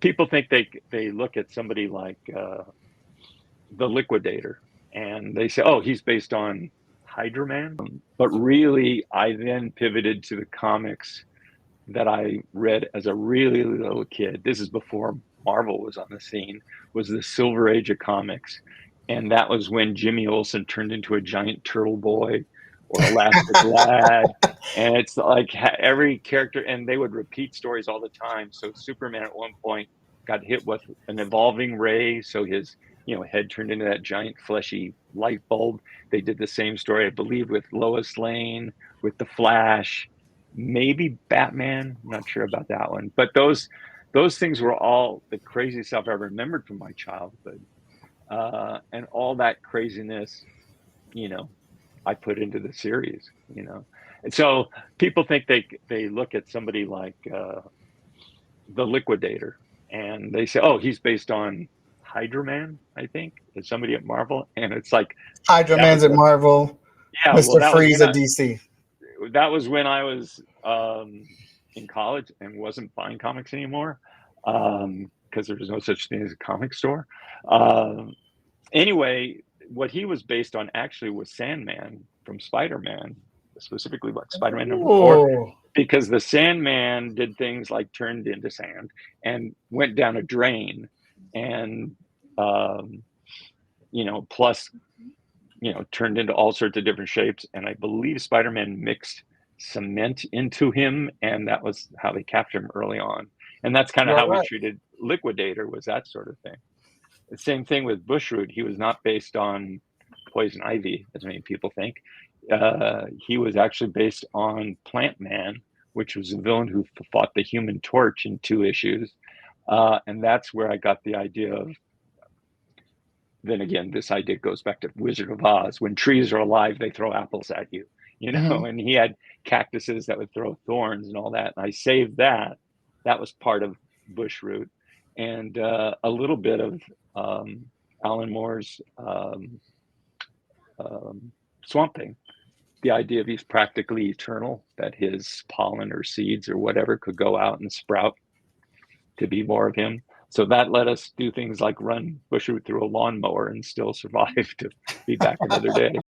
people think they look at somebody like the Liquidator, and they say, "Oh, he's based on Hydra-Man." But really, I then pivoted to the comics that I read as a really little kid. This is before Marvel was on the scene. Was the Silver Age of comics, and that was when Jimmy Olsen turned into a giant turtle boy or Elastic Lad. And it's like every character, and they would repeat stories all the time. So Superman at one point got hit with an evolving ray, so his head turned into that giant fleshy light bulb. They did the same story, I believe, with Lois Lane, with the Flash, maybe Batman. I'm not sure about that one, but those things were all the crazy stuff I remembered from my childhood, and all that craziness, you know, I put into the series. And so people think they look at somebody like the Liquidator, and they say, "Oh, he's based on Hydra-Man," I think, is somebody at Marvel, and it's like that was Hydra-Man's at Marvel, yeah. Well, Mr. Freeze at DC. that was when I was in college and wasn't buying comics anymore, because there was no such thing as a comic store. Um, anyway, what he was based on actually was Sandman from Spider-Man, specifically like Spider-Man #4, Oh, because the Sandman did things like turned into sand and went down a drain, and um, plus turned into all sorts of different shapes. And I believe Spider-Man mixed cement into him, and that was how they captured him early on. And that's kind of you're how we right. treated Liquidator, was that sort of thing. The same thing with Bushroot. He was not based on Poison Ivy, as many people think. He was actually based on Plant Man, which was a villain who fought the Human Torch in 2 issues. And that's where I got the idea of, then again, this idea goes back to Wizard of Oz. When trees are alive, they throw apples at you, Mhm. and he had cactuses that would throw thorns and all that. And I saved that. That was part of Bushroot, and a little bit of Alan Moore's Swamp Thing. The idea of he's practically eternal, that his pollen or seeds or whatever could go out and sprout to be more of him. So that let us do things like run Bushroot through a lawnmower and still survive to be back another day.